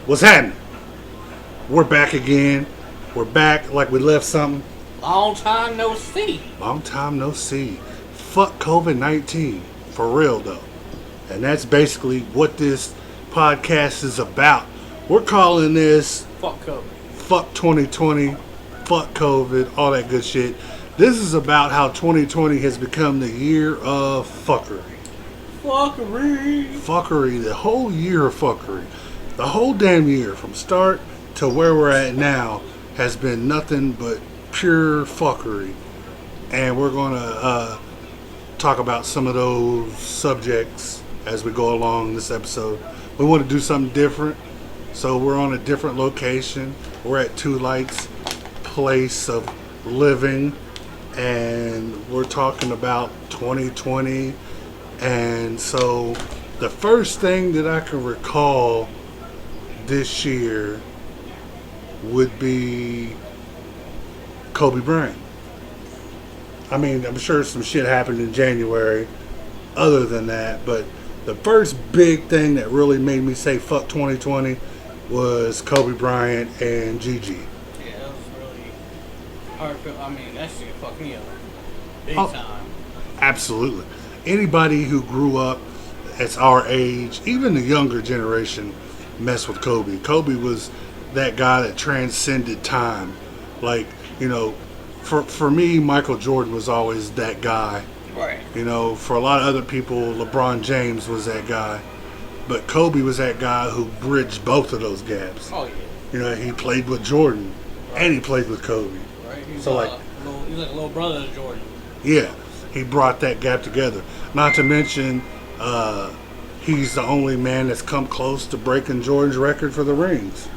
What's happening? We're back again. We're back like we left something. Long time no see. Long time no see. Fuck COVID-19. For real, though. And that's basically what this podcast is about. We're calling this Fuck COVID. Fuck 2020. Fuck COVID. All that good shit. This is about how 2020 has become the year of fuckery. Fuckery. Fuckery. The whole year of fuckery. The whole damn year, from start to where we're at now, has been nothing but pure fuckery. And we're going to talk about some of those subjects as we go along this episode. We want to do something different, so we're on a different location. We're at Two Lights place of living, and we're talking about 2020. And so the first thing that I can recall this year would be Kobe Bryant. I mean, I'm sure some shit happened in January other than that, but the first big thing that really made me say fuck 2020 was Kobe Bryant and Gigi. Yeah, that was really hard. I mean, that shit fucked me up big time. Absolutely. Anybody who grew up at our age, even the younger generation, messed with Kobe. Kobe was that guy that transcended time. Like, you know, for me, Michael Jordan was always that guy. Right. You know, for a lot of other people, LeBron James was that guy. But Kobe was that guy who bridged both of those gaps. Oh, yeah. You know, he played with Jordan, and he played with Kobe. Right. He's So, like a little brother of Jordan. Yeah, he brought that gap together. Not to mention, he's the only man that's come close to breaking Jordan's record for the rings.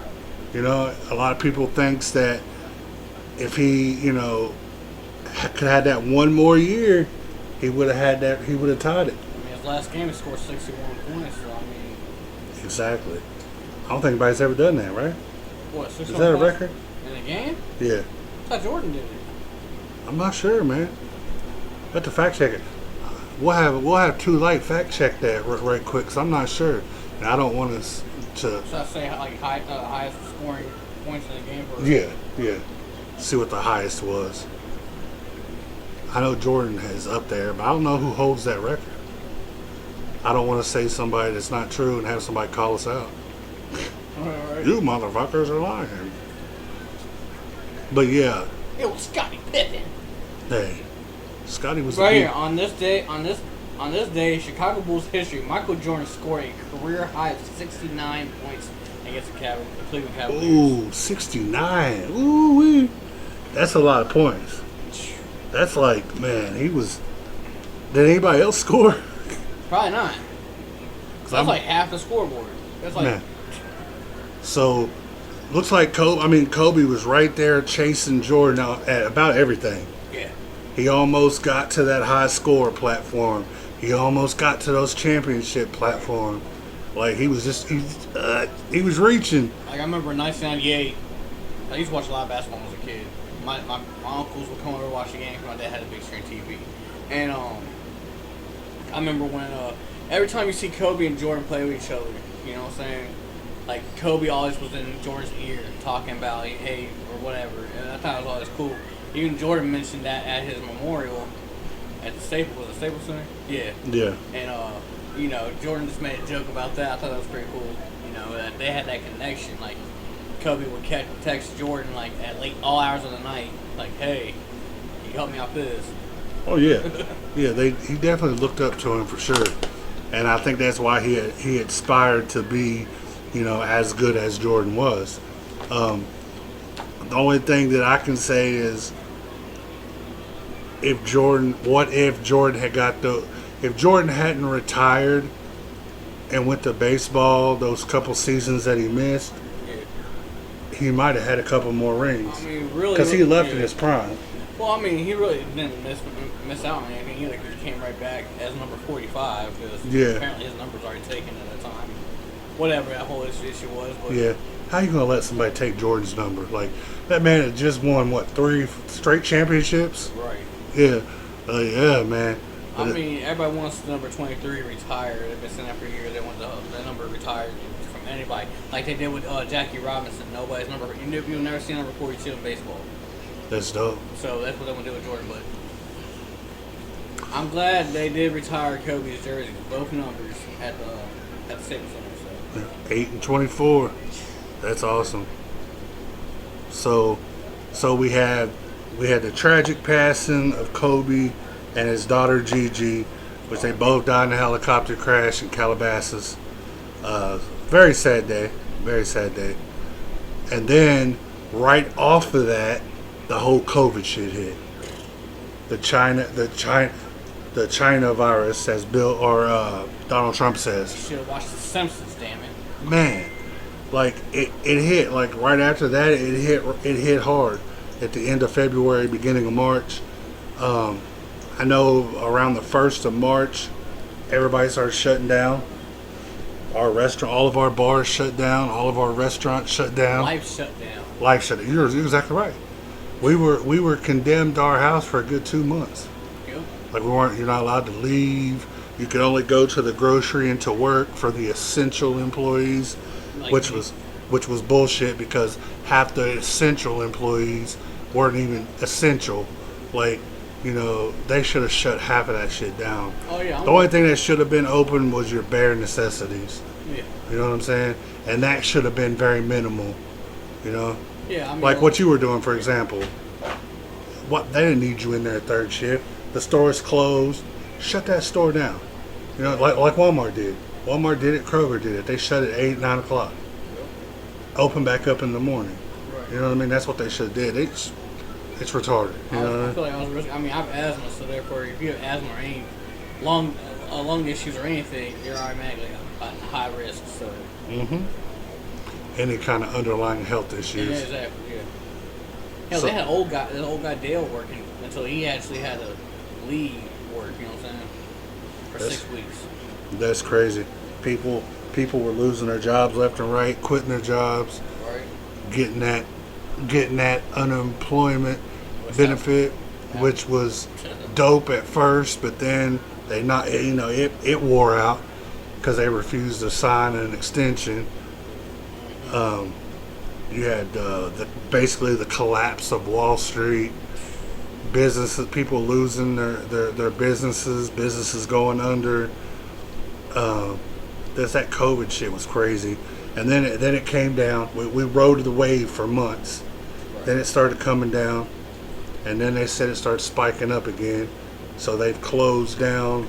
You know, a lot of people thinks that if he, you know, could have had that one more year, he would have had that. He would have tied it. I mean, his last game he scored 61 points. So I mean, Exactly. I don't think anybody's ever done that, right? what? 61 Is that a points record? in a game? Yeah. I thought Jordan did it. I'm not sure, man. Have to fact check it. We'll have Too Light fact check that right quick, because I'm not sure, and I don't want us to. Should I say like highest scoring points in the game? Yeah. See what the highest was. I know Jordan is up there, but I don't know who holds that record. I don't want to say somebody that's not true and have somebody call us out. Right. You motherfuckers are lying. But yeah, It was Scottie Pippen. hey, Scotty was Right a here beat. on this day, in Chicago Bulls history, Michael Jordan scored a career high of 69 points against the Cleveland Cavaliers. Ooh, 69. Ooh wee. That's a lot of points. That's like, man, he was. Did anybody else score? Probably not. That's like half the scoreboard. That's like, Man. So, looks like Kobe was right there chasing Jordan out at about everything. yeah. He almost got to that high score platform. He almost got to those championship platform. Like he was he was reaching. Like I remember in 1998, I used to watch a lot of basketball when I was a kid. My uncles would come over to watch the game because my dad had a big screen TV. And I remember when every time you see Kobe and Jordan play with each other, you know what I'm saying? Like Kobe always was in Jordan's ear talking about hey or whatever, and I thought it was always cool. Even Jordan mentioned that at his memorial at the Staples Center. Yeah. Yeah. And you know, Jordan just made a joke about that. I thought that was pretty cool. You know, that they had that connection. Like Kobe would text Jordan like at late all hours of the night, like, "Hey, can you help me out this?" Oh yeah. Yeah. He definitely looked up to him for sure, and I think that's why he aspired to be, you know, as good as Jordan was. The only thing that I can say is, if Jordan hadn't retired and went to baseball those couple seasons that he missed, he might have had a couple more rings. I mean, really, because he left in his prime. Well, I mean, he really didn't miss out on anything either because he came right back as number 45 because apparently his number's already taken at the time. Whatever that whole issue was. But Yeah. How you gonna let somebody take Jordan's number? Like, that man had just won 3 straight championships. Right. Yeah. Yeah, man. I mean, everybody wants the number 23 retired. They've been saying that for years. They want the number retired from anybody. Like they did with Jackie Robinson. Nobody's number. You'll never see number 42 in baseball. That's dope. So that's what they want to do with Jordan. But I'm glad they did retire Kobe's jersey, both numbers at the Staples Center. So. 8 and 24. That's awesome. So we had the tragic passing of Kobe and his daughter Gigi, which they both died in a helicopter crash in Calabasas. Very sad day. Very sad day. And then right off of that, the whole COVID shit hit. The China virus, as Donald Trump says. You should have watched The Simpsons, damn it. Man, like it hit like right after that. It hit hard at the end of February, beginning of March. I know around the 1st of March, everybody started shutting down. Our restaurant, all of our bars shut down. All of our restaurants shut down. Life shut down. Life shut down. You're exactly right. We were condemned to our house for a good 2 months. Yep. Like you're not allowed to leave. You could only go to the grocery and to work for the essential employees, Like which me. was bullshit because half the essential employees weren't even essential. Like, they should have shut half of that shit down. Oh yeah. The only thing that should have been open was your bare necessities. Yeah. You know what I'm saying? And that should have been very minimal. Yeah. I mean, Like what you were doing, for example. They didn't need you in there at third shift. The store is closed. Shut that store down. Like Walmart did. Walmart did it. Kroger did it. They shut it at 8, 9 o'clock. Open back up in the morning. Right. You know what I mean? That's what they should have did. It's retarded. I feel like I was risking. I mean, I have asthma, so therefore, if you have asthma or any lung issues or anything, you're automatically at high risk. So. Mm-hmm. Any kind of underlying health issues. Yeah, exactly. Yeah. Hell, So- they had an old guy Dale working until he actually had to leave work. You know what I'm saying? For That's- 6 weeks. That's crazy. People were losing their jobs left and right, quitting their jobs, Right. getting that unemployment What's benefit, that? which was dope at first, but then it wore out because they refused to sign an extension. You had basically the collapse of Wall Street, businesses, people losing their businesses going under. That COVID shit was crazy, and then it came down. We rode the wave for months. Right. Then it started coming down, and then they said it started spiking up again. So they've closed down.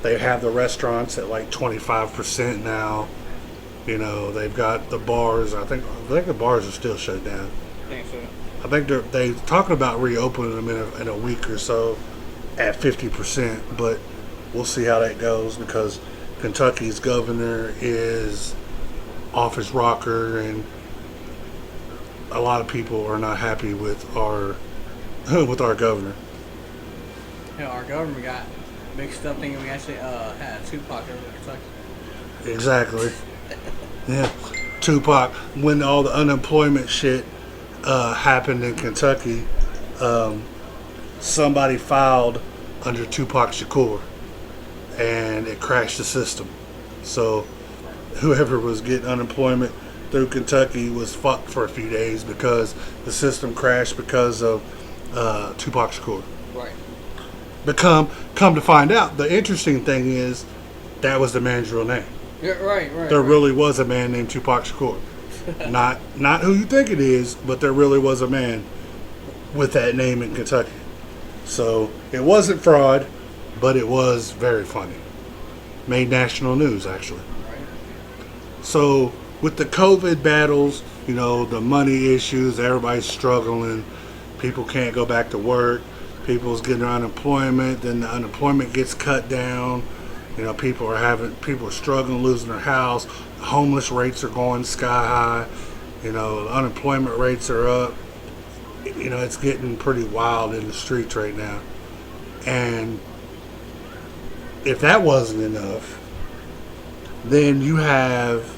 They have the restaurants at like 25% now. They've got the bars. I think the bars are still shut down. I think so. I think they're talking about reopening them in a week or so at 50%, but we'll see how that goes because Kentucky's governor is off his rocker, and a lot of people are not happy with our governor. Yeah, our government got mixed up thinking we actually had Tupac over in Kentucky. Exactly. Yeah, Tupac. When all the unemployment shit happened in Kentucky, somebody filed under Tupac Shakur, and it crashed the system. So whoever was getting unemployment through Kentucky was fucked for a few days because the system crashed because of Tupac Shakur. Right. But come to find out, the interesting thing is that was the man's real name. Yeah, right. There really was a man named Tupac Shakur. Not who you think it is, but there really was a man with that name in Kentucky. So it wasn't fraud, but it was very funny. Made national news, actually. Right. So with the COVID battles, the money issues, everybody's struggling. People can't go back to work. People's getting unemployment. Then the unemployment gets cut down. People are struggling, losing their house. Homeless rates are going sky high. The unemployment rates are up. It's getting pretty wild in the streets right now. And if that wasn't enough, then you have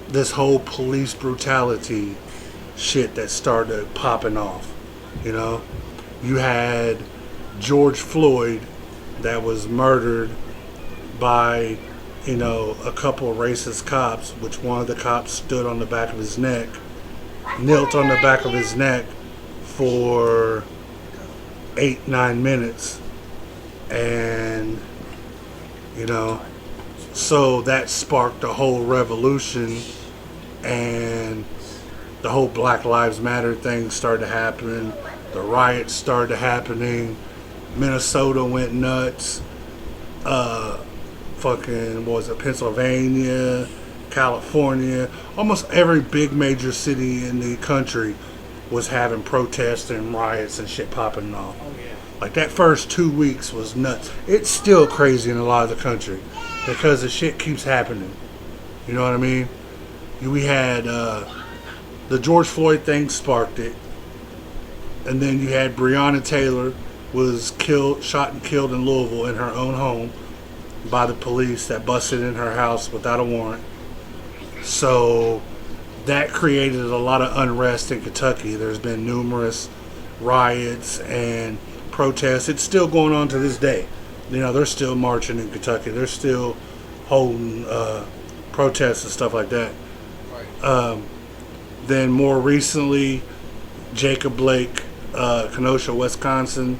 this whole police brutality shit that started popping off. You had George Floyd that was murdered by a couple of racist cops, which one of the cops stood on the back of his neck, knelt on the back of his neck for 8-9 minutes, and so that sparked a whole revolution, and the whole Black Lives Matter thing started happening. The riots started happening. Minnesota went nuts. Pennsylvania, California, almost every big major city in the country was having protests and riots and shit popping off. Oh, yeah. Like that first 2 weeks was nuts. It's still crazy in a lot of the country because the shit keeps happening. You know what I mean? We had the George Floyd thing sparked it, and then you had Breonna Taylor was shot and killed in Louisville in her own home by the police that busted in her house without a warrant. So that created a lot of unrest in Kentucky. There's been numerous riots and protests. It's still going on to this day. They're still marching in Kentucky. They're still holding protests and stuff like that. Right. Then more recently, Jacob Blake, Kenosha, Wisconsin,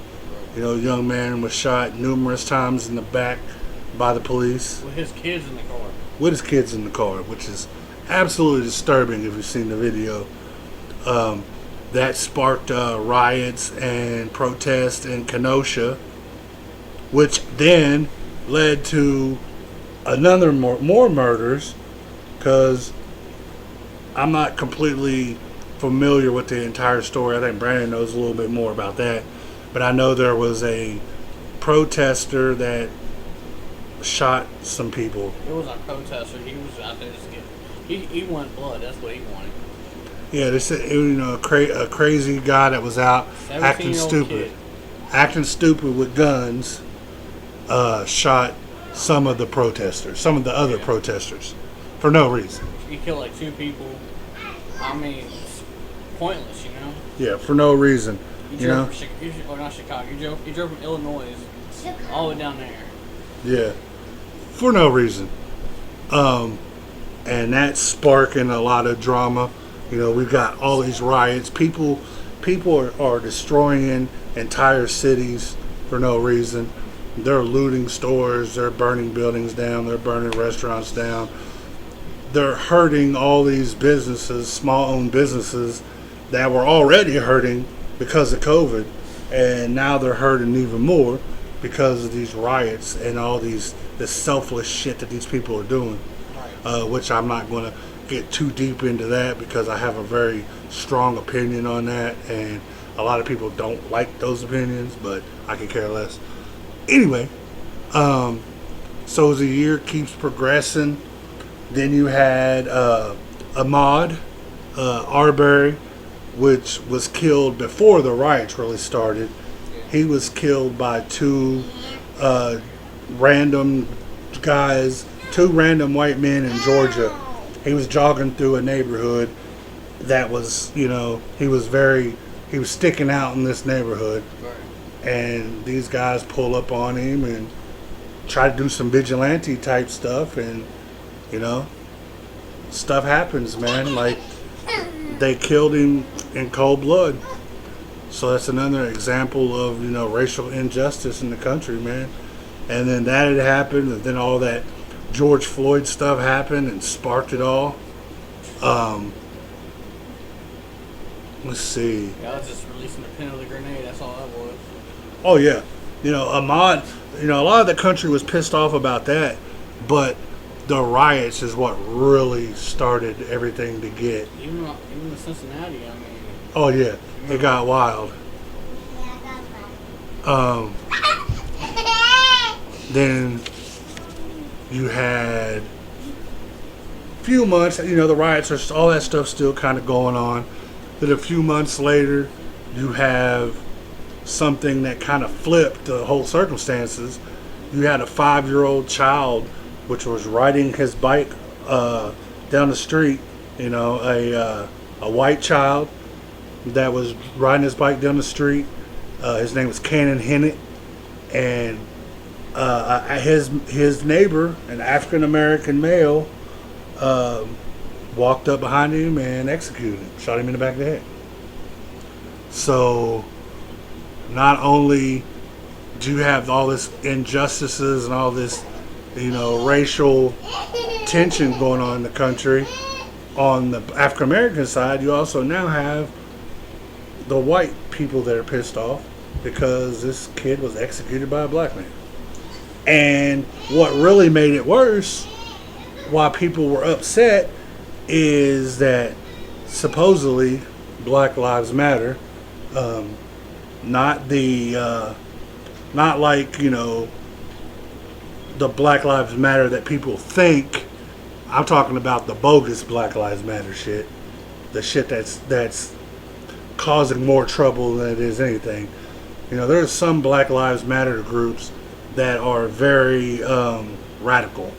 young man was shot numerous times in the back by the police. With his kids in the car. With his kids in the car, which is absolutely disturbing if you've seen the video. That sparked riots and protests in Kenosha, which then led to another more murders, because I'm not completely familiar with the entire story. I think Brandon knows a little bit more about that. But I know there was a protester that shot some people. It was a protester. He was out there just getting... He wanted blood. That's what he wanted. Yeah, they said a crazy guy that was out acting stupid. Kid. Acting stupid with guns, shot some of the protesters, some of the other protesters, for no reason. He killed like 2 people. I mean, it's pointless, Yeah, for no reason. Not Chicago. You drove from Illinois all the way down there. Yeah, for no reason. And that's sparking a lot of drama. We've got all these riots. People are destroying entire cities for no reason. They're looting stores. They're burning buildings down. They're burning restaurants down. They're hurting all these businesses, small-owned businesses that were already hurting because of COVID, and now they're hurting even more because of these riots and all this selfless shit that these people are doing. Which I'm not going to get too deep into that because I have a very strong opinion on that, and a lot of people don't like those opinions, but I can care less. Anyway, so as the year keeps progressing, then you had Ahmaud Arbery, which was killed before the riots really started. He was killed by 2 random guys, 2 random white men in Georgia. He was jogging through a neighborhood that was, he was sticking out in this neighborhood. And these guys pull up on him and try to do some vigilante type stuff, and stuff happens, man. Like, they killed him in cold blood. So that's another example of racial injustice in the country, man. And then that had happened, and then all that George Floyd stuff happened and sparked it all. Let's see. Yeah, I was just releasing the pin of the grenade. That's all that was. Oh yeah, Ahmaud. A lot of the country was pissed off about that, but the riots is what really started everything to get. Even the Cincinnati, I mean. Oh yeah, it got wild. Then you had a few months. The riots are all that stuff still kind of going on. Then a few months later, you have something that kind of flipped the whole circumstances. You had a 5-year-old child which was riding his bike down the street. A white child that was riding his bike down the street. His name was Cannon Hennett, and his neighbor, an African American male, walked up behind him and executed him, shot him in the back of the head. So, not only do you have all this injustices and all this, racial tension going on in the country, on the African American side, you also now have the white people that are pissed off because this kid was executed by a black man. And what really made it worse, why people were upset, is that supposedly Black Lives Matter, not like, the Black Lives Matter that people think. I'm talking about the bogus Black Lives Matter shit. The shit that's causing more trouble than it is anything. There's some Black Lives Matter groups that are very radical.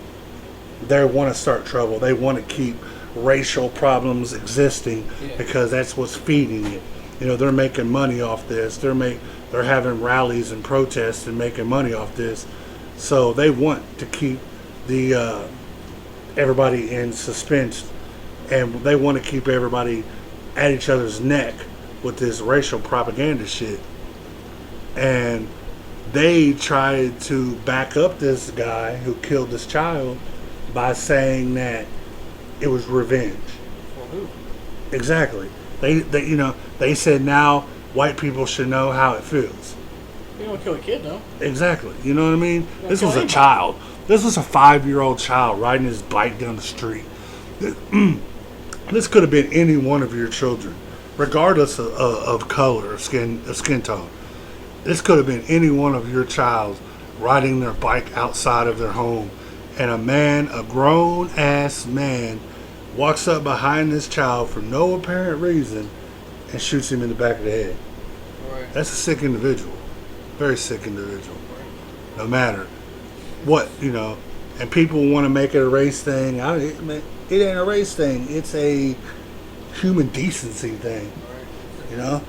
They want to start trouble. They want to keep racial problems existing because that's what's feeding it. They're making money off this. They're having rallies and protests and making money off this. So they want to keep the everybody in suspense, and they want to keep everybody at each other's neck with this racial propaganda shit. And they tried to back up this guy who killed this child by saying that it was revenge. For who? Exactly. They said now white people should know how it feels. You don't kill a kid, though. Exactly. You know what I mean? This was a anybody. child. This was a 5-year-old child riding his bike down the street. This could have been any one of your children, regardless of color or skin tone. This could have been any one of your child riding their bike outside of their home, and a grown-ass man, walks up behind this child for no apparent reason and shoots him in the back of the head. Right. That's a sick individual. Very sick individual. No matter what, and people want to make it a race thing. It ain't a race thing. It's a human decency thing, And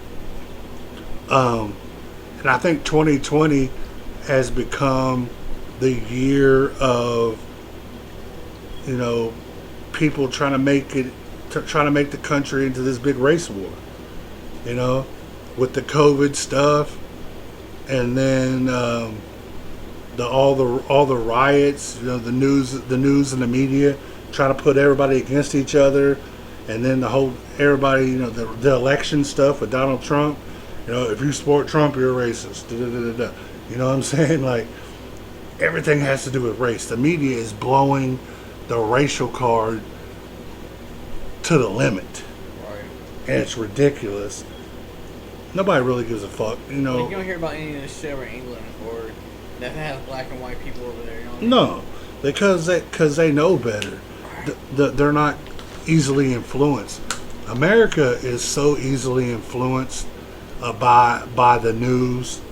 I think 2020 has become the year of, people trying to make the country into this big race war, with the COVID stuff, and then all the riots, the news and the media trying to put everybody against each other, and then everybody, the election stuff with Donald Trump. If you support Trump, you're a racist. You know what I'm saying? Like, everything has to do with race. The media is blowing the racial card to the limit. Right. And it's ridiculous. Nobody really gives a fuck, You don't hear about any of this shit over in England or that has black and white people over there, No, because they know better. They're not easily influenced. America is so easily influenced by the news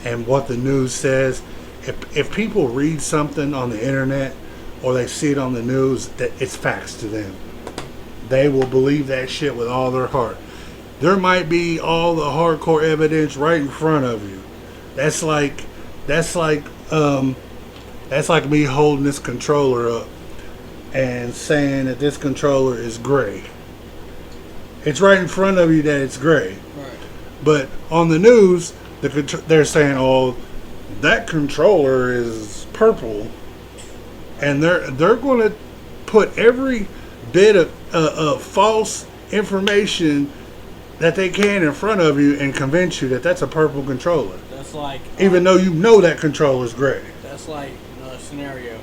and what the news says. If people read something on the internet or they see it on the news, that it's facts to them. They will believe that shit with all their heart. There might be all the hardcore evidence right in front of you. That's like me holding this controller up and saying that this controller is gray. It's right in front of you that it's gray. Right. But on the news, they're saying, "Oh, that controller is purple," and they're going to put every bit of false information that they can in front of you and convince you that that's a purple controller. That's like even though you know that controller's gray. That's like another scenario.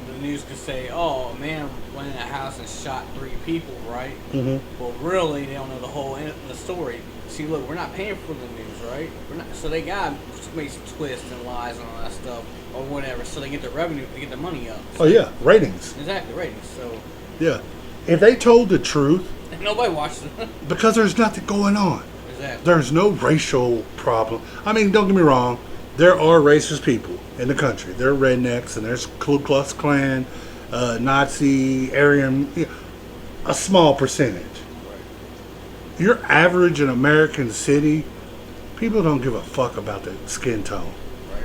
The news could say, "Oh, a man went in a house and shot 3 people," right? Mm-hmm. Well, really, they don't know the whole the story. See, look, we're not paying for the news, right? We're not, so they got to make some twists and lies and all that stuff, or whatever, so they get the revenue, they get the money up. So, Oh yeah, ratings. exactly, ratings. So Yeah, if they told the truth, nobody watches it. because there's nothing going on. Exactly. There's no racial problem. I mean, don't get me wrong. There are racist people in the country. There are rednecks, and there's Ku Klux Klan, Nazi, Aryan, a small percentage. Your average in American city, people don't give a fuck about the skin tone. Right.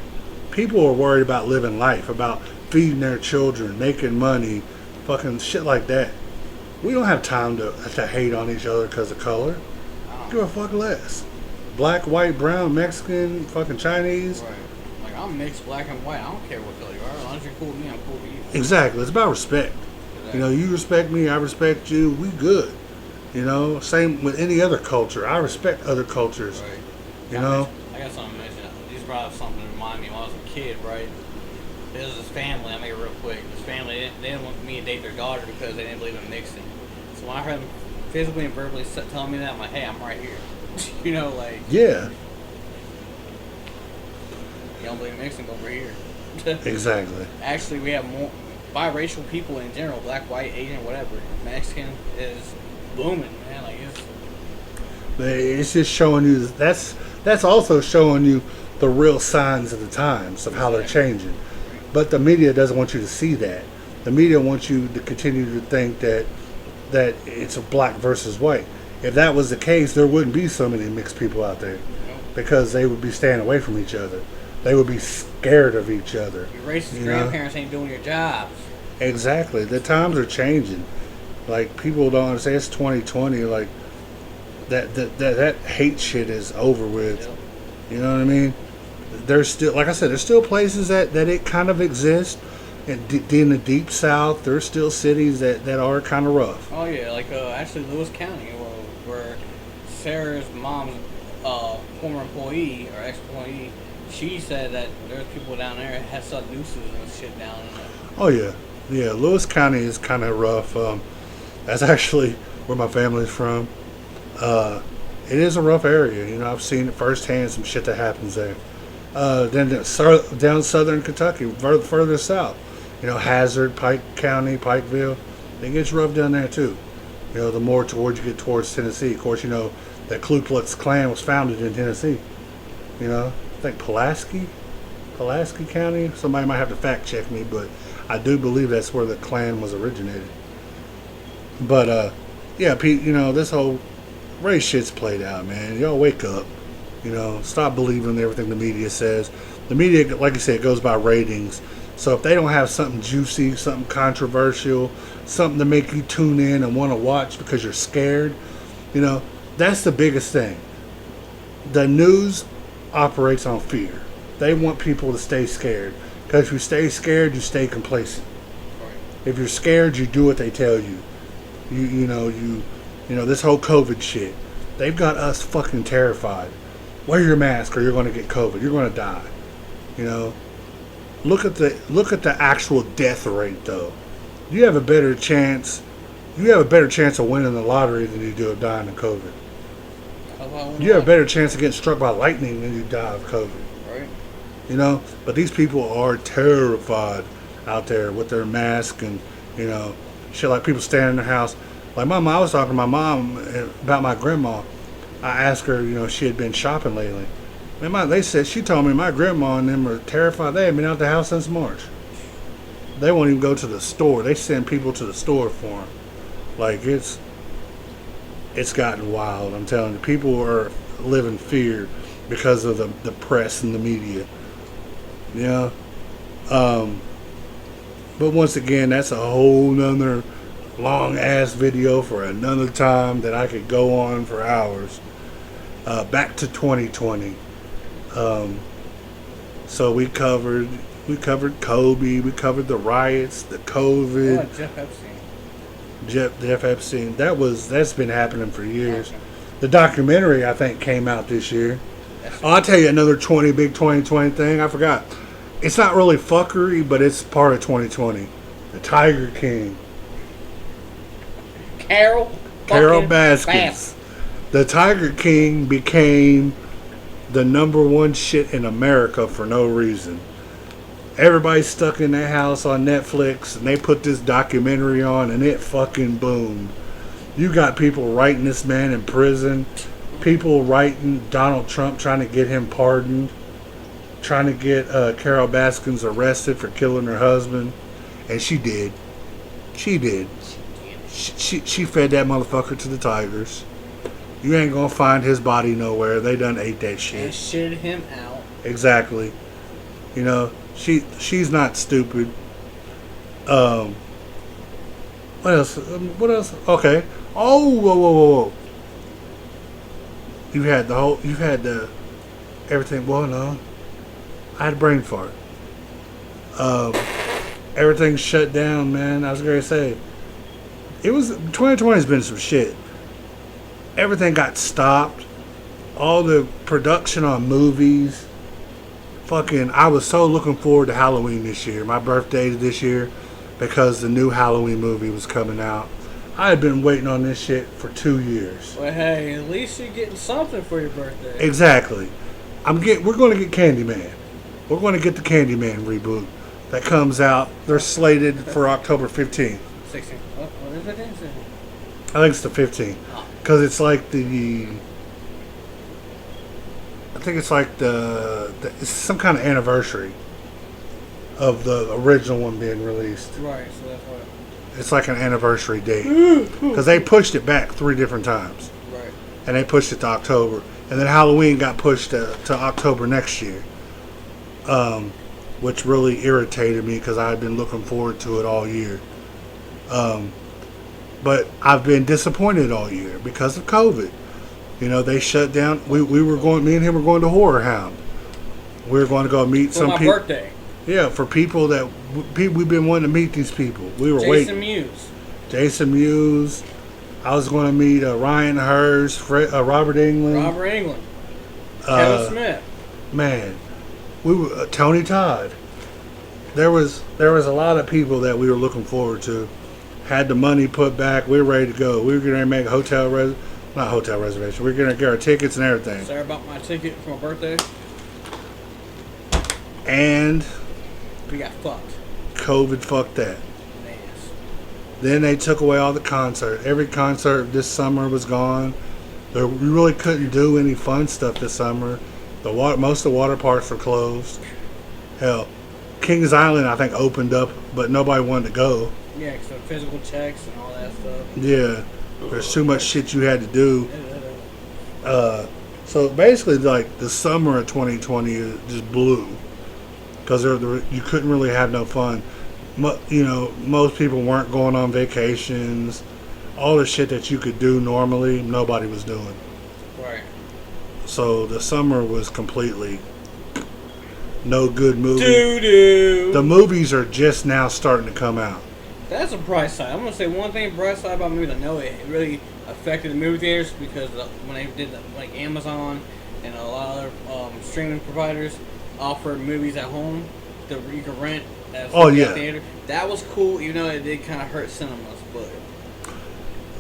People are worried about living life, about feeding their children, making money, fucking shit like that. We don't have time to hate on each other because of color. Give a fuck less. Black, white, brown, Mexican, fucking Chinese. Right. Like, I'm mixed black and white. I don't care what color you are. As long as you're cool with me, I'm cool with you. Exactly. It's about respect. Exactly. You know, you respect me, I respect you. We good. You know, same with any other culture. I respect other cultures. Right. You know? I got something to mention. These brought up something to remind me when I was a kid, right? This is this family. I'll make it real quick. This family, they didn't want me to date their daughter because they didn't believe in mixing. So when I heard them physically and verbally telling me that, I'm like, hey, I'm right here. You know, like... Yeah. You don't believe in mixing, go over here. Exactly. Actually, we have more biracial people in general. Black, white, Asian, whatever. Mexican is booming, man. Like, It's just showing you... That's also showing you the real signs of the times of how they're changing. But the media doesn't want you to see that. The media wants you to continue to think that it's a black versus white. If that was the case, there wouldn't be so many mixed people out there because they would be staying away from each other. They would be scared of each other. Your racist grandparents ain't doing your jobs. Exactly. The times are changing. Like, people don't understand. It's 2020. Like, that hate shit is over with. Yep. You know what I mean? There's still, like I said, there's still places that it kind of exists. In the deep south, there's still cities that are kind of rough. Oh yeah, like actually Lewis County, where Sarah's mom's former employee or ex-employee, she said that there's people down there that have set nooses and shit down there. Oh yeah. Lewis County is kind of rough. That's actually where my family's from. It is a rough area. You know, I've seen it firsthand, some shit that happens there. Then down southern Kentucky, further south. You know, Hazard, Pike County, Pikeville. It gets rough down there too. You know, the more towards you get towards Tennessee. Of course, you know, that Ku Klux Klan was founded in Tennessee. You know, I think Pulaski County. Somebody might have to fact check me, but I do believe that's where the Klan was originated. But, yeah, Pete, you know, this whole race shit's played out, man. Y'all wake up. You know, stop believing everything the media says. The media, like you said, goes by ratings. So if they don't have something juicy, something controversial, something to make you tune in and want to watch because you're scared, you know, that's the biggest thing. The news operates on fear. They want people to stay scared. Because if you stay scared, you stay complacent. If you're scared, you do what they tell you. You know, this whole COVID shit. They've got us fucking terrified. Wear your mask or you're going to get COVID. You're going to die. You know, look at the actual death rate though. You have a better chance of winning the lottery than you do of dying of COVID. You have a better chance of getting struck by lightning than you die of COVID. Right. You know, but these people are terrified out there with their mask and, you know, shit, like people standing in their house. Like I was talking to my mom about my grandma. I asked her, you know, she had been shopping lately. And she told me my grandma and them are terrified. They haven't been out the house since March. They won't even go to the store. They send people to the store for them. Like, it's gotten wild. I'm telling you, people are living fear because of the press and the media. You know? But once again, that's a whole nother long ass video for another time that I could go on for hours. Back to 2020. So we covered Kobe, we covered the riots, the COVID. Oh, Jeff Epstein. Jeff Epstein. That's been happening for years. Okay. The documentary I think came out this year. I'll tell you another big 2020 thing. I forgot. It's not really fuckery, but it's part of 2020. The Tiger King. Carol Baskins. The Tiger King became the number one shit in America for no reason. Everybody's stuck in their house on Netflix and they put this documentary on and it fucking boomed. You got people writing this man in prison. People writing Donald Trump trying to get him pardoned. Trying to get Carol Baskins arrested for killing her husband. And she did. She did. She fed that motherfucker to the tigers. You ain't gonna find his body nowhere. They done ate that shit. And shitted him out. Exactly. You know, she's not stupid. Um, what else? What else? Okay. Oh, whoa. You've had the everything. Well, no, I had a brain fart. Um, Everything's shut down, man. I was gonna say, 2020 has been some shit. Everything got stopped. All the production on movies. Fucking, I was so looking forward to Halloween this year. My birthday this year, because the new Halloween movie was coming out. I had been waiting on this shit for 2 years. Well, hey, at least you're getting something for your birthday. Exactly. We're going to get Candyman. We're going to get the Candyman reboot that comes out. They're slated for October 15th. 16. What is it? I think it's the 15th. Because it's like I think it's like it's some kind of anniversary of the original one being released. Right, so that's what. It's like an anniversary date. Because they pushed it back 3 different times. Right. And they pushed it to October. And then Halloween got pushed to October next year. Which really irritated me because I had been looking forward to it all year. But I've been disappointed all year because of COVID. You know, they shut down. Me and him were going to Horror Hound. We were going to go meet some people. For my birthday. Yeah, for people that we've been wanting to meet these people. We were waiting. Jason Mewes. I was going to meet Ryan Hurst, Robert Englund. Kevin Smith. Man, we were Tony Todd. There was a lot of people that we were looking forward to. Had the money put back. We were ready to go. We were going to make a not hotel reservation. We were going to get our tickets and everything. Sorry about my ticket for my birthday. And we got fucked. COVID fucked that. Yes. Then they took away all the concerts. Every concert this summer was gone. We really couldn't do any fun stuff this summer. Most of the water parks were closed. Hell, Kings Island I think opened up, but nobody wanted to go. Yeah, because of physical checks and all that stuff. Yeah, there's too much shit you had to do. So basically, like the summer of 2020 just blew because you couldn't really have no fun. Most people weren't going on vacations. All the shit that you could do normally, nobody was doing. Right. So the summer was completely no good movie. Doo-doo. The movies are just now starting to come out. That's a bright side. I'm going to say one thing bright side about movies. I know it really affected the movie theaters because when they did like Amazon and a lot of other streaming providers offer movies at home that you can rent at a theater. That was cool, even though it did kind of hurt cinemas, but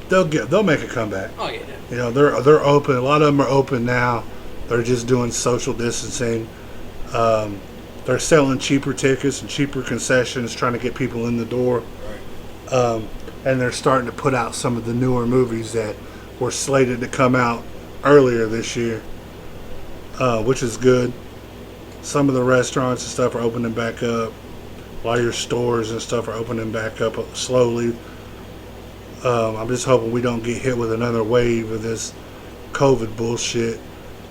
they'll make a comeback. Oh yeah. You know, they're open. A lot of them are open now. They're just doing social distancing. They're selling cheaper tickets and cheaper concessions, trying to get people in the door. Right. And they're starting to put out some of the newer movies that were slated to come out earlier this year, which is good. Some of the restaurants and stuff are opening back up. A lot of your stores and stuff are opening back up slowly. I'm just hoping we don't get hit with another wave of this COVID bullshit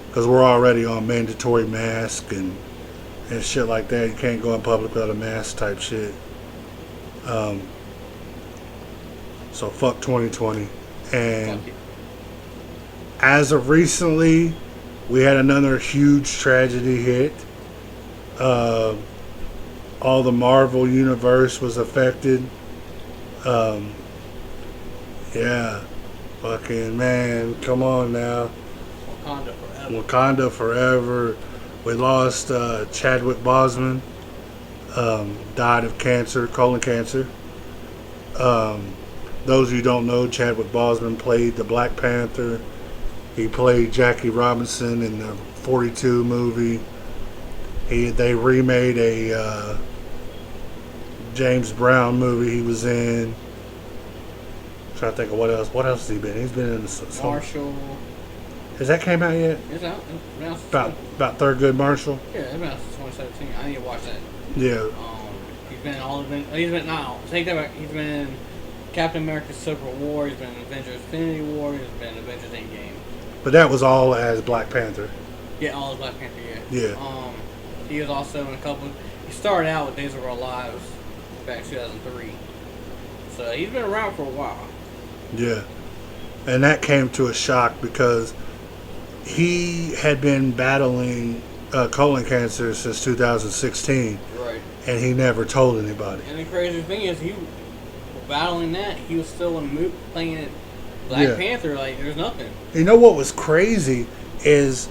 because we're already on mandatory mask and shit like that. You can't go in public without a mask type shit. So fuck 2020. And as of recently, we had another huge tragedy hit. All the Marvel universe was affected. Yeah. Fucking man, come on now. Wakanda forever. We lost Chadwick Boseman. Died of cancer, colon cancer. Those who don't know, Chadwick Boseman played the Black Panther. He played Jackie Robinson in the 42 movie. They remade a James Brown movie he was in. I'm trying to think of what else. What else has he been? He's been in some Marshall. Has that came out yet? It's out. About Thurgood Marshall. Yeah, it's been out since 2017. I need to watch that. Yeah. He's been in all of them. He's been take that back. He's been in Captain America: Civil War. He's been in Avengers: Infinity War. He's been in Avengers: Endgame. But that was all as Black Panther. Yeah, all as Black Panther. Yeah. Yeah. He was also in a couple. He started out with Days of Our Lives back in 2003. So he's been around for a while. Yeah. And that came to a shock because he had been battling colon cancer since 2016. Right. And he never told anybody. And the crazy thing is, he was battling that. He was still in the movie playing Black Panther. Like, there's nothing. You know what was crazy is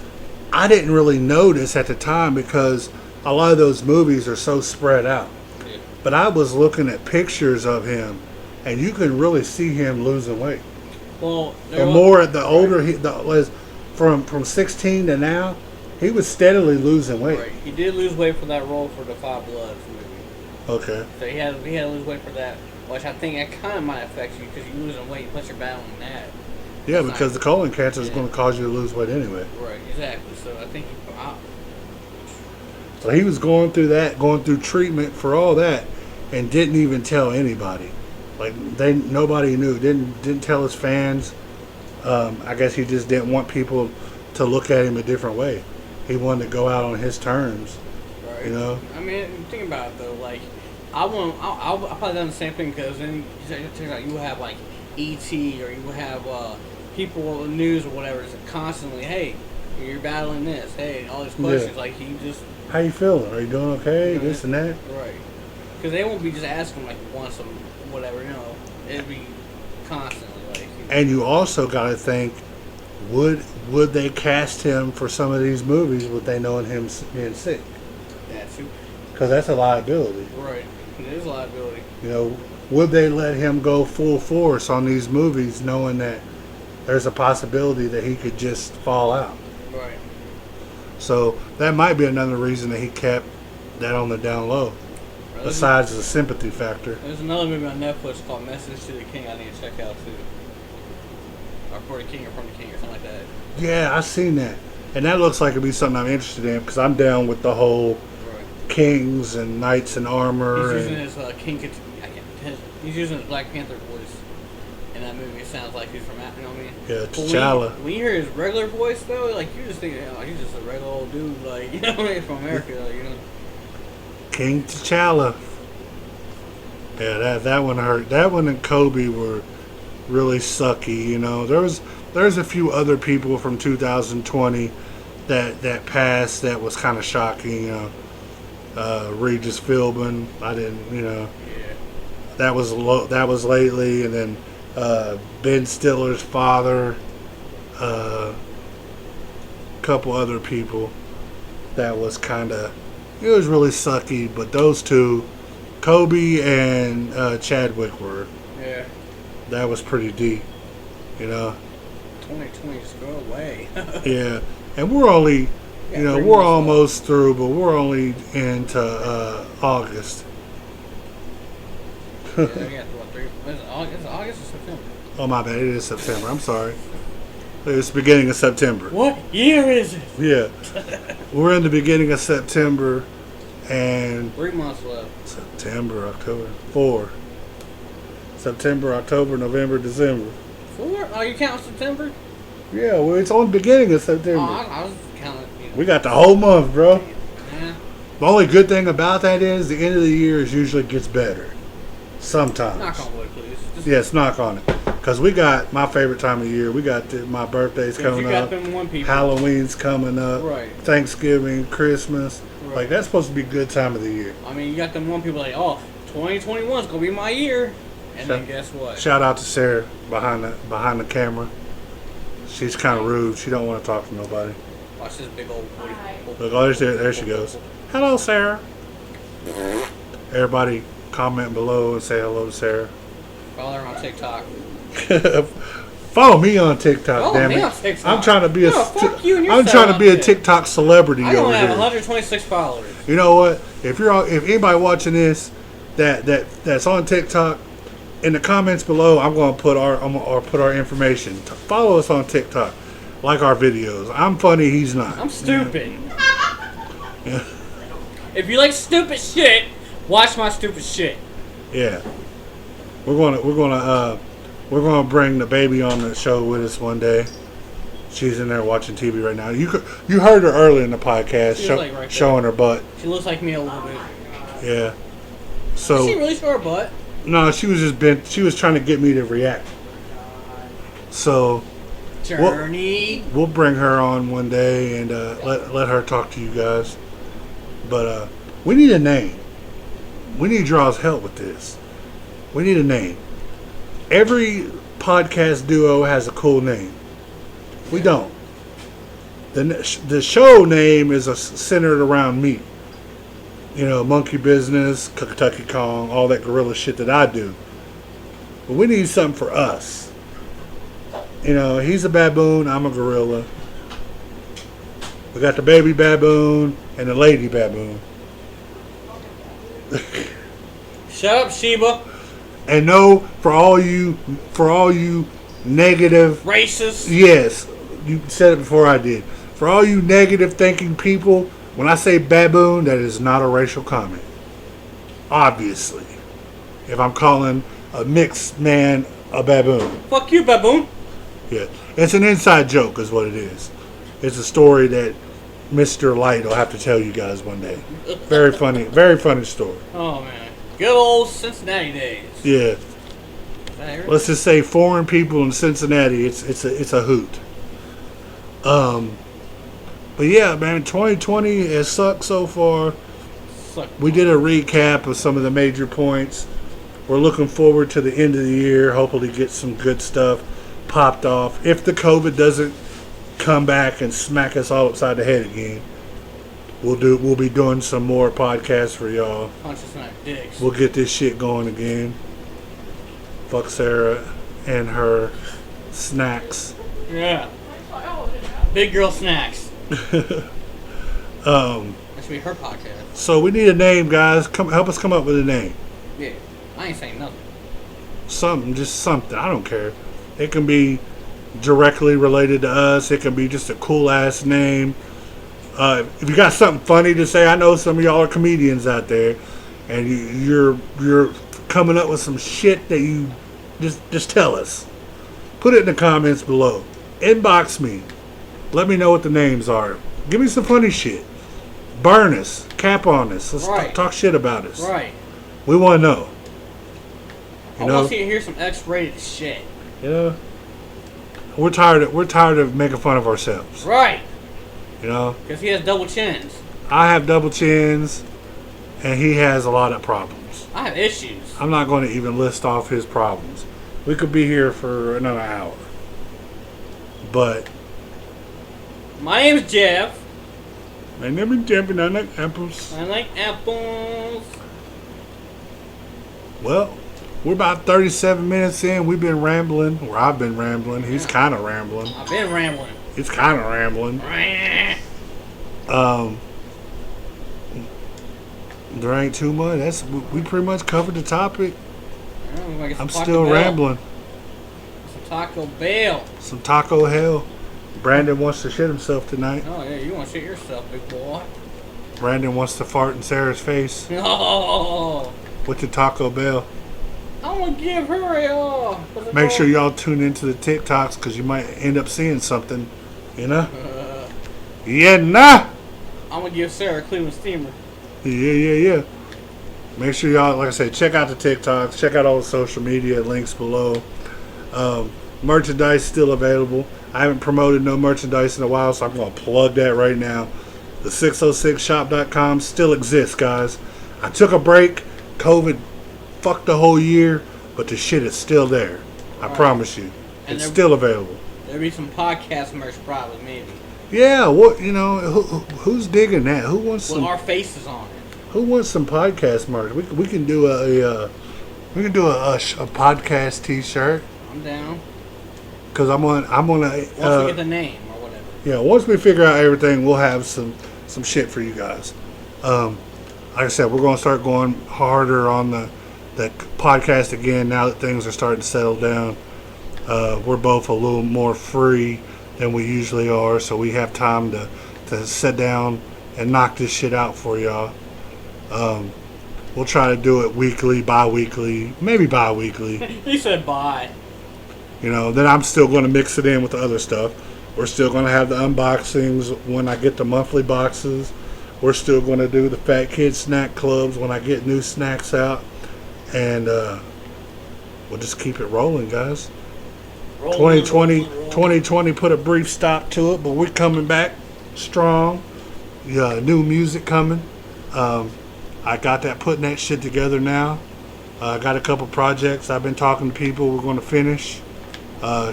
I didn't really notice at the time because a lot of those movies are so spread out. Yeah. But I was looking at pictures of him, and you can really see him losing weight. Well, The older he was, from 16 to now, he was steadily losing weight. Right. He did lose weight for that role for the Five Bloods movie. Okay. So he had to lose weight for that, which I think that kind of might affect you because you're losing weight plus you're battling that. Yeah, because the colon cancer is going to cause you to lose weight anyway. Right. Exactly. So I think So he was going through treatment for all that, and didn't even tell anybody. Like nobody knew. Didn't tell his fans. I guess he just didn't want people to look at him a different way. He wanted to go out on his terms. Right. You know. I mean, think about it though. Like, I'll probably done the same thing because then you have like E.T. or you have people in the news or whatever just constantly, hey, you're battling this, hey, all these questions. Yeah. Like he just. How you feeling? Are you doing okay? This and that. Right. Because they won't be just asking like once or whatever. You know, it'd be constantly like. And you also got to think, would they cast him for some of these movies with they knowing him being sick? That's true. Because that's a liability. Right. It is a liability. You know, would they let him go full force on these movies knowing that there's a possibility that he could just fall out? Right. So that might be another reason that he kept that on the down low. Right. Besides the sympathy factor. There's another movie on Netflix called Message to the King I need to check out too. Or For the King or From the King or something like that. Yeah, I've seen that. And that looks like it'd be something I'm interested in because I'm down with the whole kings and knights in armor. He's using his he's using his Black Panther voice in that movie. It sounds like he's from, you know what I mean? Yeah, T'Challa. When you hear his regular voice though, like you just think, he's just a regular old dude, like, you know what I mean, from America, like, you know. King T'Challa. Yeah, that one hurt. That one and Kobe were really sucky. You know, there's a few other people from 2020 that passed that was kind of shocking. You know, Regis Philbin. I didn't. You know, Yeah. that was lately, and then Ben Stiller's father. Couple other people that was kind of. It was really sucky, but those two, Kobe and Chadwick were. Yeah. That was pretty deep, you know. 2020 just go away. Yeah, and we're only, you know, we're almost through, but we're only into August. Yeah, we got what, 3? Is it August or September? Oh my bad, it is September. I'm sorry. It's the beginning of September. What year is it? Yeah, we're in the beginning of September, and 3 months left. September, October, 4. September, October, November, December. 4? Oh, you count September? Yeah, well, it's on the beginning of September. Oh, I was counting. You know. We got the whole month, bro. Yeah. The only good thing about that is the end of the year usually gets better. Sometimes. Knock on wood, please. Yes, knock on it. Because we got my favorite time of year. We got my birthday's coming up. Halloween's coming up. Right. Thanksgiving, Christmas. Right. Like, that's supposed to be a good time of the year. I mean, you got them one people like, oh, 2021's going to be my year. And then guess what? Shout out to Sarah behind the camera. She's kind of rude. She don't want to talk to nobody. Watch this big old woody. Look, oh, there she goes. Hello, Sarah. Everybody comment below and say hello to Sarah. Follow her on TikTok. Follow me on TikTok, damn it. On TikTok. I'm trying to be fuck you and your I'm trying to be a TikTok celebrity I over only have here. 126 followers. You know what? If anybody watching this that's on TikTok, in the comments below, I'm going to put our information. Follow us on TikTok. Like our videos. I'm funny, he's not. I'm stupid. Yeah. If you like stupid shit, watch my stupid shit. Yeah. We're gonna bring the baby on the show with us one day. She's in there watching TV right now. You heard her earlier in the podcast showing her butt. She looks like me a little bit. Yeah. So. Did she really show her butt? No, she was just bent. She was trying to get me to react. So. Journey. We'll bring her on one day and let her talk to you guys. But we need a name. We need Draw's help with this. We need a name. Every podcast duo has a cool name. We don't. The show name is centered around me. You know, Monkey Business, Kentucky Kong, all that gorilla shit that I do. But we need something for us. You know, he's a baboon, I'm a gorilla. We got the baby baboon and the lady baboon. Shut up, Sheba. And no, for all you negative racist. Yes, you said it before I did. For all you negative thinking people, when I say baboon, that is not a racial comment. Obviously, if I'm calling a mixed man a baboon. Fuck you, baboon. Yeah, it's an inside joke, is what it is. It's a story that Mr. Light will have to tell you guys one day. Very funny story. Oh man, good old Cincinnati days. Yeah. Let's just say foreign people in Cincinnati, it's a hoot. But yeah, man, 2020 has sucked so far. We did a recap of some of the major points. We're looking forward to the end of the year. Hopefully get some good stuff popped off. If the COVID doesn't come back and smack us all upside the head again, we'll be doing some more podcasts for y'all. Punch us in our dicks. We'll get this shit going again. Fuck Sarah and her snacks. Yeah. Big girl snacks. That should be her podcast. So we need a name, guys. Help us come up with a name. Yeah. I ain't saying nothing. Just something. I don't care. It can be directly related to us. It can be just a cool ass name. If you got something funny to say, I know some of y'all are comedians out there, and you're coming up with some shit that you just tell us. Put it in the comments below. Inbox me. Let me know what the names are. Give me some funny shit. Burn us. Cap on us. Let's talk shit about us. Right. We want to know. I want to hear some X-rated shit. Yeah. We're tired of making fun of ourselves. Right. You know? Because he has double chins. I have double chins, and he has a lot of problems. I have issues. I'm not going to even list off his problems. We could be here for another hour. But my name is Jeff. My name is Jeff, and I like apples. I like apples. Well, we're about 37 minutes in. We've been rambling, or I've been rambling. He's kind of rambling. I've been rambling. It's kind of rambling. There ain't too much. We pretty much covered the topic. I'm still rambling. Some Taco Bell. Some Taco Hell. Brandon wants to shit himself tonight. Oh yeah, you want to shit yourself, big boy. Brandon wants to fart in Sarah's face. No. With the Taco Bell. I'm gonna give her a. Make sure y'all tune into the TikToks because you might end up seeing something. You know? Yeah, nah. I'm gonna give Sarah a Cleveland steamer. Yeah. Make sure y'all, like I said, check out the TikToks. Check out all the social media links below. Merchandise still available. I haven't promoted no merchandise in a while, so I'm going to plug that right now. The Sixosixshop.com still exists, guys. I took a break. COVID fucked the whole year, but the shit is still there. I promise you. And it's still available. There'll be some podcast merch probably, maybe. Yeah, what, you know, who's digging that? Who wants some... With our faces on it. Who wants some podcast merch? We can do a podcast T-shirt. I'm down. Because I'm gonna. Once we get the name or whatever. Yeah, once we figure out everything, we'll have some shit for you guys. Like I said, we're gonna start going harder on the podcast again now that things are starting to settle down. We're both a little more free than we usually are, so we have time to sit down and knock this shit out for y'all. We'll try to do it weekly, bi-weekly, maybe bi-weekly. He said bye. You know, then I'm still going to mix it in with the other stuff. We're still going to have the unboxings when I get the monthly boxes. We're still going to do the Fat Kid Snack Clubs when I get new snacks out. And we'll just keep it rolling, guys. 2020 put a brief stop to it, but we're coming back strong. Yeah, new music coming. I got putting that shit together now. I got a couple projects. I've been talking to people. We're going to finish.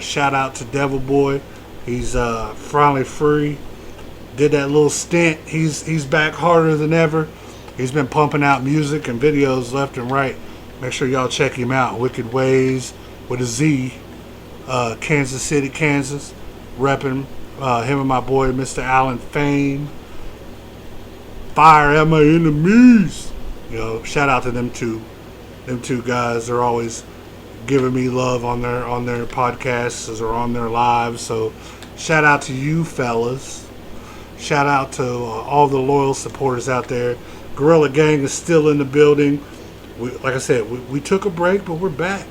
Shout out to Devil Boy. He's finally free. Did that little stint. He's back harder than ever. He's been pumping out music and videos left and right. Make sure y'all check him out. Wicked Ways with a Z. Kansas City, Kansas. Repping him and my boy, Mr. Allen Fame. Fire at my enemies. You know, shout out to them two. Them two guys. They're always giving me love on their podcasts or on their lives. So shout out to you fellas. Shout out to all the loyal supporters out there. Gorilla Gang is still in the building. Like I said, we took a break, but we're back.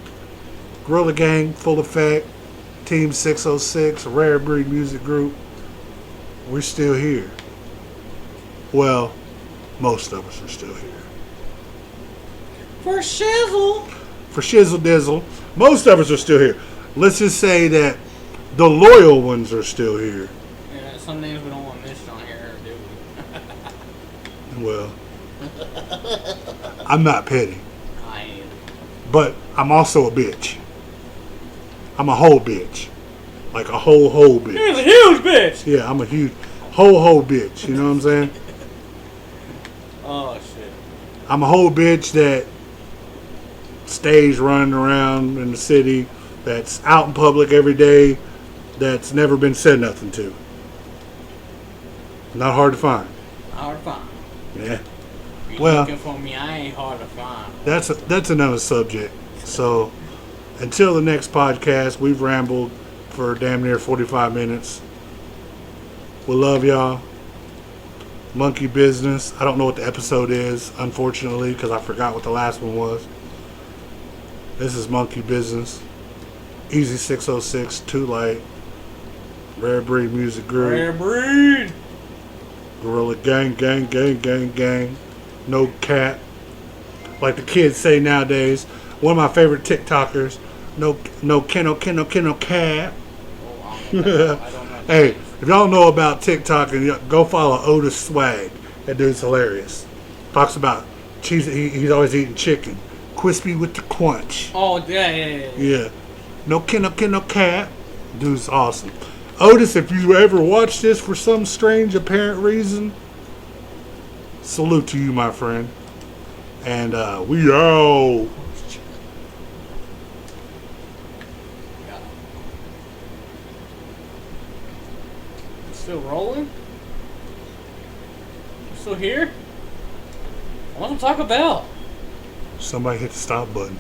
Gorilla Gang, full effect. Team 606, Rare Breed Music Group. We're still here. Well, most of us are still here. For shizzle. For shizzle dizzle. Most of us are still here. Let's just say that the loyal ones are still here. Yeah, some names we don't want mentioned on here, do we? Well, I'm not petty. I am. But I'm also a bitch. I'm a whole bitch. Like a whole bitch. He's a huge bitch! Yeah, I'm a huge whole bitch. You know what I'm saying? Oh, shit. I'm a whole bitch that stays running around in the city, that's out in public every day, that's never been said nothing to. Not hard to find. Not hard to find. Yeah. If you're Well, looking for me, I ain't hard to find. that's another subject. So until the next podcast, we've rambled for damn near 45 minutes. We love y'all. Monkey Business. I don't know what the episode is, unfortunately, because I forgot what the last one was. This is Monkey Business. Easy 606, Too Light. Rare Breed Music Group. Rare Breed! Gorilla Gang. No cap. Like the kids say nowadays. One of my favorite TikTokers. No cap. Oh, I don't know. Hey, if y'all don't know about TikTok, go follow Otis Swag. That dude's hilarious. Talks about cheese. He's always eating chicken. Crispy with the crunch. Oh, yeah. Yeah. No cap. Dude's awesome. Otis, if you ever watch this for some strange apparent reason, salute to you, my friend. And we out. Still rolling? Still here? What to talk about? Somebody hit the stop button.